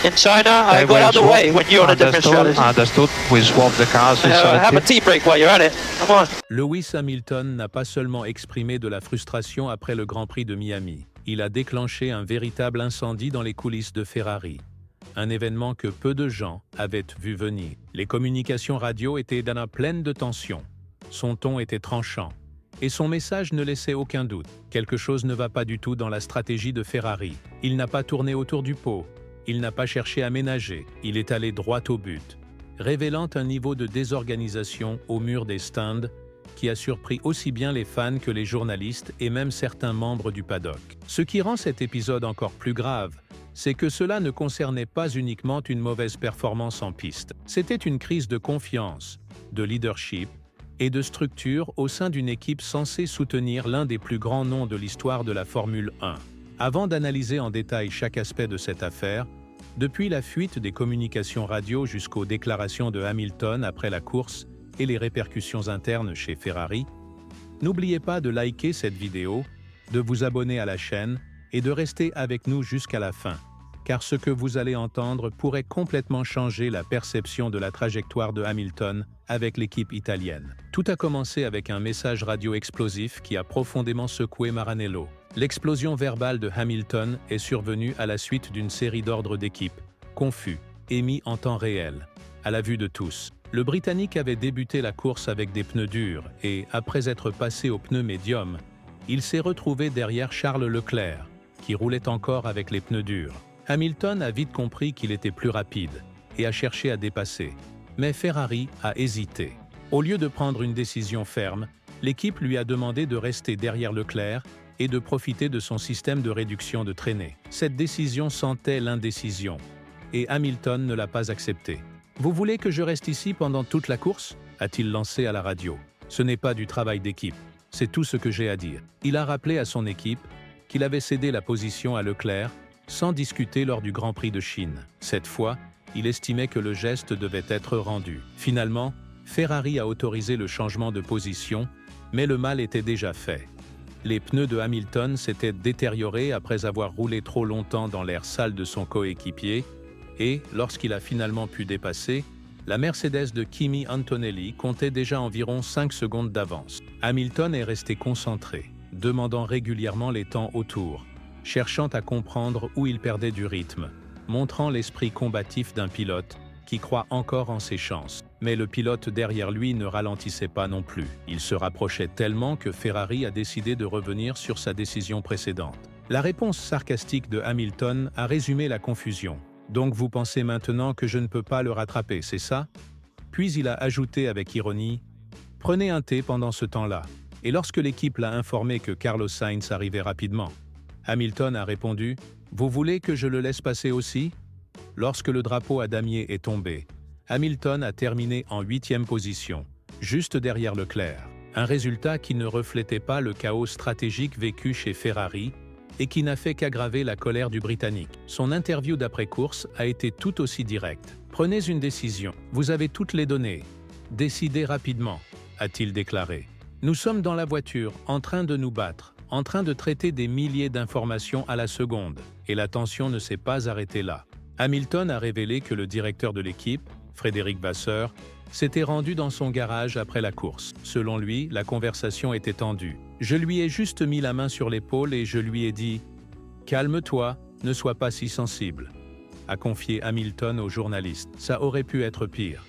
In China, I got out of the way when you're on a different strategy. Understood. We swap the cars. Have a tea break while you're at it. Come on. Lewis Hamilton n'a pas seulement exprimé de la frustration après le Grand Prix de Miami, il a déclenché un véritable incendie dans les coulisses de Ferrari. Un événement que peu de gens avaient vu venir. Les communications radio étaient pleines de tension. Son ton était tranchant. Et son message ne laissait aucun doute. Quelque chose ne va pas du tout dans la stratégie de Ferrari. Il n'a pas tourné autour du pot. Il n'a pas cherché à ménager. Il est allé droit au but, révélant un niveau de désorganisation au mur des stands qui a surpris aussi bien les fans que les journalistes et même certains membres du paddock. Ce qui rend cet épisode encore plus grave, c'est que cela ne concernait pas uniquement une mauvaise performance en piste. C'était une crise de confiance, de leadership et de structure au sein d'une équipe censée soutenir l'un des plus grands noms de l'histoire de la Formule 1. Avant d'analyser en détail chaque aspect de cette affaire, depuis la fuite des communications radio jusqu'aux déclarations de Hamilton après la course et les répercussions internes chez Ferrari, n'oubliez pas de liker cette vidéo, de vous abonner à la chaîne et de rester avec nous jusqu'à la fin, car ce que vous allez entendre pourrait complètement changer la perception de la trajectoire de Hamilton avec l'équipe italienne. Tout a commencé avec un message radio explosif qui a profondément secoué Maranello. L'explosion verbale de Hamilton est survenue à la suite d'une série d'ordres d'équipe, confus, émis en temps réel, à la vue de tous. Le Britannique avait débuté la course avec des pneus durs et, après être passé aux pneus médiums, il s'est retrouvé derrière Charles Leclerc, qui roulait encore avec les pneus durs. Hamilton a vite compris qu'il était plus rapide et a cherché à dépasser, mais Ferrari a hésité. Au lieu de prendre une décision ferme, l'équipe lui a demandé de rester derrière Leclerc et de profiter de son système de réduction de traînée. Cette décision sentait l'indécision, et Hamilton ne l'a pas acceptée. « Vous voulez que je reste ici pendant toute la course ?» a-t-il lancé à la radio. « Ce n'est pas du travail d'équipe, c'est tout ce que j'ai à dire. » Il a rappelé à son équipe qu'il avait cédé la position à Leclerc sans discuter lors du Grand Prix de Chine. Cette fois, il estimait que le geste devait être rendu. Finalement, Ferrari a autorisé le changement de position, mais le mal était déjà fait. Les pneus de Hamilton s'étaient détériorés après avoir roulé trop longtemps dans l'air sale de son coéquipier et, lorsqu'il a finalement pu dépasser, la Mercedes de Kimi Antonelli comptait déjà environ 5 secondes d'avance. Hamilton est resté concentré, demandant régulièrement les temps autour, cherchant à comprendre où il perdait du rythme, montrant l'esprit combatif d'un pilote qui croit encore en ses chances. Mais le pilote derrière lui ne ralentissait pas non plus. Il se rapprochait tellement que Ferrari a décidé de revenir sur sa décision précédente. La réponse sarcastique de Hamilton a résumé la confusion. « Donc vous pensez maintenant que je ne peux pas le rattraper, c'est ça ?» Puis il a ajouté avec ironie « Prenez un thé pendant ce temps-là. » Et lorsque l'équipe l'a informé que Carlos Sainz arrivait rapidement, Hamilton a répondu « Vous voulez que je le laisse passer aussi ?» Lorsque le drapeau à damier est tombé, Hamilton a terminé en 8e position, juste derrière Leclerc. Un résultat qui ne reflétait pas le chaos stratégique vécu chez Ferrari et qui n'a fait qu'aggraver la colère du Britannique. Son interview d'après-course a été tout aussi directe. « Prenez une décision. Vous avez toutes les données. Décidez rapidement », a-t-il déclaré. « Nous sommes dans la voiture, en train de nous battre, en train de traiter des milliers d'informations à la seconde, et la tension ne s'est pas arrêtée là. » Hamilton a révélé que le directeur de l'équipe, Frédéric Vasseur, s'était rendu dans son garage après la course. Selon lui, la conversation était tendue. « Je lui ai juste mis la main sur l'épaule et je lui ai dit « Calme-toi, ne sois pas si sensible », a confié Hamilton aux journalistes. Ça aurait pu être pire.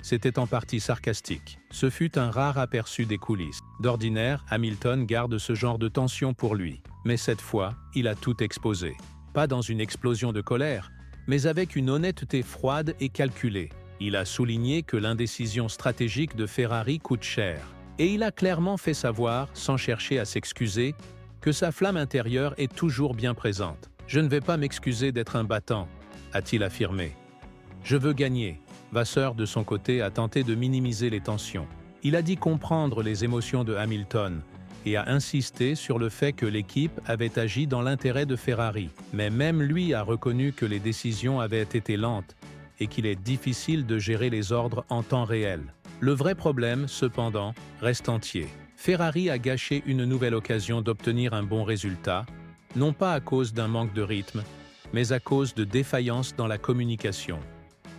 C'était en partie sarcastique. Ce fut un rare aperçu des coulisses. D'ordinaire, Hamilton garde ce genre de tension pour lui. Mais cette fois, il a tout exposé. Pas dans une explosion de colère, mais avec une honnêteté froide et calculée. Il a souligné que l'indécision stratégique de Ferrari coûte cher. Et il a clairement fait savoir, sans chercher à s'excuser, que sa flamme intérieure est toujours bien présente. « Je ne vais pas m'excuser d'être un battant », a-t-il affirmé. « Je veux gagner ». Vasseur, de son côté, a tenté de minimiser les tensions. Il a dit comprendre les émotions de Hamilton et a insisté sur le fait que l'équipe avait agi dans l'intérêt de Ferrari. Mais même lui a reconnu que les décisions avaient été lentes et qu'il est difficile de gérer les ordres en temps réel. Le vrai problème, cependant, reste entier. Ferrari a gâché une nouvelle occasion d'obtenir un bon résultat, non pas à cause d'un manque de rythme, mais à cause de défaillances dans la communication,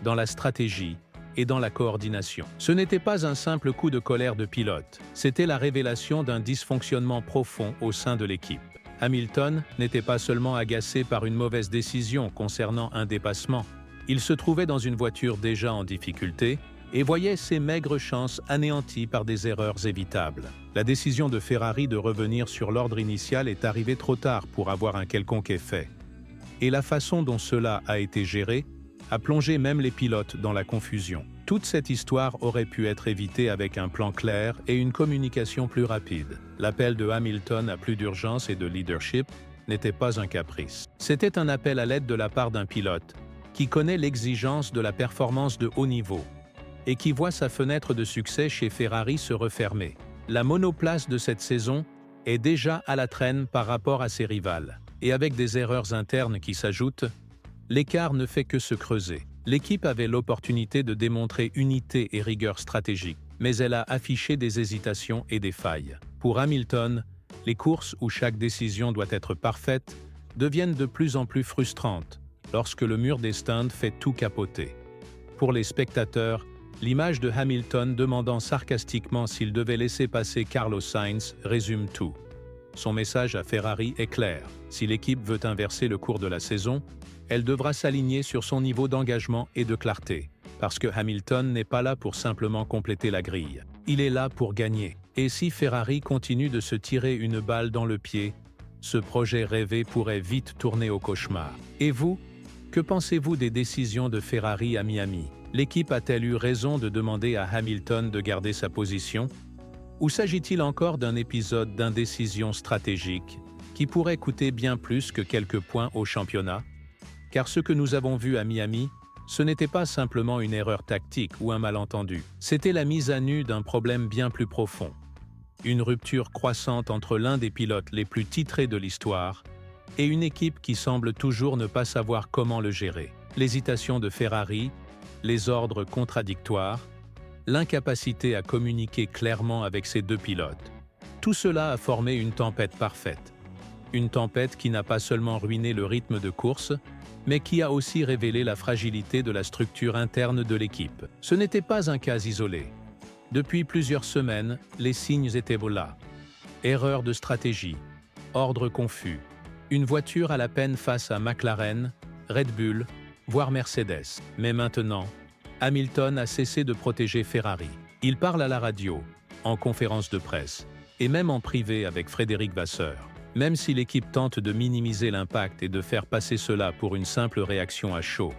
dans la stratégie et dans la coordination. Ce n'était pas un simple coup de colère de pilote, c'était la révélation d'un dysfonctionnement profond au sein de l'équipe. Hamilton n'était pas seulement agacé par une mauvaise décision concernant un dépassement, il se trouvait dans une voiture déjà en difficulté et voyait ses maigres chances anéanties par des erreurs évitables. La décision de Ferrari de revenir sur l'ordre initial est arrivée trop tard pour avoir un quelconque effet. Et la façon dont cela a été géré a plongé même les pilotes dans la confusion. Toute cette histoire aurait pu être évitée avec un plan clair et une communication plus rapide. L'appel de Hamilton à plus d'urgence et de leadership n'était pas un caprice. C'était un appel à l'aide de la part d'un pilote qui connaît l'exigence de la performance de haut niveau et qui voit sa fenêtre de succès chez Ferrari se refermer. La monoplace de cette saison est déjà à la traîne par rapport à ses rivales. Et avec des erreurs internes qui s'ajoutent, l'écart ne fait que se creuser. L'équipe avait l'opportunité de démontrer unité et rigueur stratégique, mais elle a affiché des hésitations et des failles. Pour Hamilton, les courses où chaque décision doit être parfaite deviennent de plus en plus frustrantes lorsque le mur des stands fait tout capoter. Pour les spectateurs, l'image de Hamilton demandant sarcastiquement s'il devait laisser passer Carlos Sainz résume tout. Son message à Ferrari est clair. Si l'équipe veut inverser le cours de la saison, elle devra s'aligner sur son niveau d'engagement et de clarté, parce que Hamilton n'est pas là pour simplement compléter la grille. Il est là pour gagner. Et si Ferrari continue de se tirer une balle dans le pied, ce projet rêvé pourrait vite tourner au cauchemar. Et vous, que pensez-vous des décisions de Ferrari à Miami? L'équipe a-t-elle eu raison de demander à Hamilton de garder sa position? Ou s'agit-il encore d'un épisode d'indécision stratégique qui pourrait coûter bien plus que quelques points au championnat? Car ce que nous avons vu à Miami, ce n'était pas simplement une erreur tactique ou un malentendu. C'était la mise à nu d'un problème bien plus profond. Une rupture croissante entre l'un des pilotes les plus titrés de l'histoire et une équipe qui semble toujours ne pas savoir comment le gérer. L'hésitation de Ferrari, les ordres contradictoires, l'incapacité à communiquer clairement avec ses deux pilotes. Tout cela a formé une tempête parfaite. Une tempête qui n'a pas seulement ruiné le rythme de course, mais qui a aussi révélé la fragilité de la structure interne de l'équipe. Ce n'était pas un cas isolé. Depuis plusieurs semaines, les signes étaient là. Erreur de stratégie, ordre confus, une voiture à la peine face à McLaren, Red Bull, voire Mercedes. Mais maintenant, Hamilton a cessé de protéger Ferrari. Il parle à la radio, en conférence de presse, et même en privé avec Frédéric Vasseur. Même si l'équipe tente de minimiser l'impact et de faire passer cela pour une simple réaction à chaud,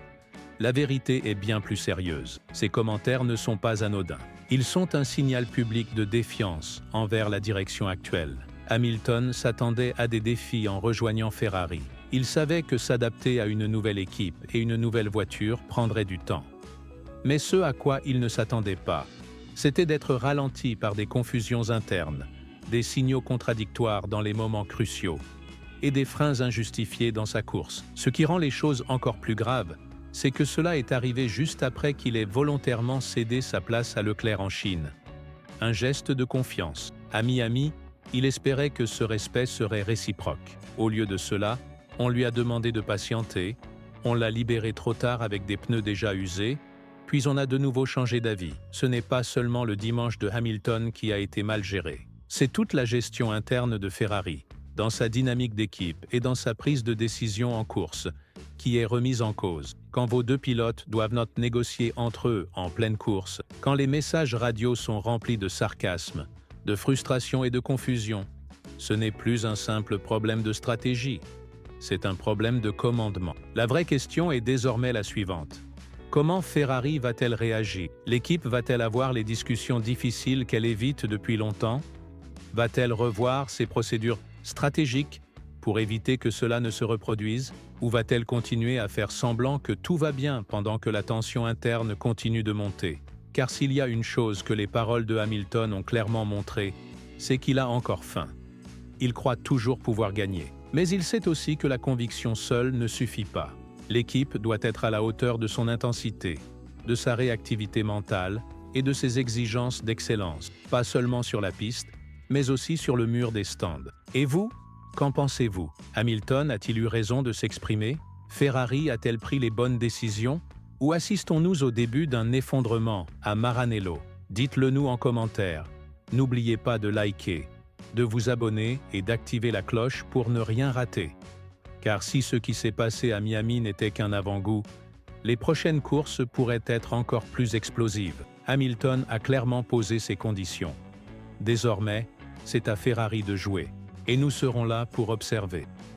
la vérité est bien plus sérieuse. Ces commentaires ne sont pas anodins. Ils sont un signal public de défiance envers la direction actuelle. Hamilton s'attendait à des défis en rejoignant Ferrari. Il savait que s'adapter à une nouvelle équipe et une nouvelle voiture prendrait du temps. Mais ce à quoi il ne s'attendait pas, c'était d'être ralenti par des confusions internes, des signaux contradictoires dans les moments cruciaux et des freins injustifiés dans sa course. Ce qui rend les choses encore plus graves, c'est que cela est arrivé juste après qu'il ait volontairement cédé sa place à Leclerc en Chine. Un geste de confiance. À Miami, il espérait que ce respect serait réciproque. Au lieu de cela, on lui a demandé de patienter, on l'a libéré trop tard avec des pneus déjà usés, puis on a de nouveau changé d'avis. Ce n'est pas seulement le dimanche de Hamilton qui a été mal géré. C'est toute la gestion interne de Ferrari, dans sa dynamique d'équipe et dans sa prise de décision en course, qui est remise en cause. Quand vos deux pilotes doivent négocier entre eux en pleine course, quand les messages radio sont remplis de sarcasme, de frustration et de confusion, ce n'est plus un simple problème de stratégie, c'est un problème de commandement. La vraie question est désormais la suivante. Comment Ferrari va-t-elle réagir? L'équipe va-t-elle avoir les discussions difficiles qu'elle évite depuis longtemps? Va-t-elle revoir ses procédures stratégiques pour éviter que cela ne se reproduise? Ou va-t-elle continuer à faire semblant que tout va bien pendant que la tension interne continue de monter? Car s'il y a une chose que les paroles de Hamilton ont clairement montré, c'est qu'il a encore faim. Il croit toujours pouvoir gagner. Mais il sait aussi que la conviction seule ne suffit pas. L'équipe doit être à la hauteur de son intensité, de sa réactivité mentale et de ses exigences d'excellence, pas seulement sur la piste, mais aussi sur le mur des stands. Et vous, qu'en pensez-vous? Hamilton a-t-il eu raison de s'exprimer? Ferrari a-t-elle pris les bonnes décisions? Ou assistons-nous au début d'un effondrement à Maranello? Dites-le nous en commentaire. N'oubliez pas de liker, de vous abonner et d'activer la cloche pour ne rien rater. Car si ce qui s'est passé à Miami n'était qu'un avant-goût, les prochaines courses pourraient être encore plus explosives. Hamilton a clairement posé ses conditions. Désormais, c'est à Ferrari de jouer. Et nous serons là pour observer.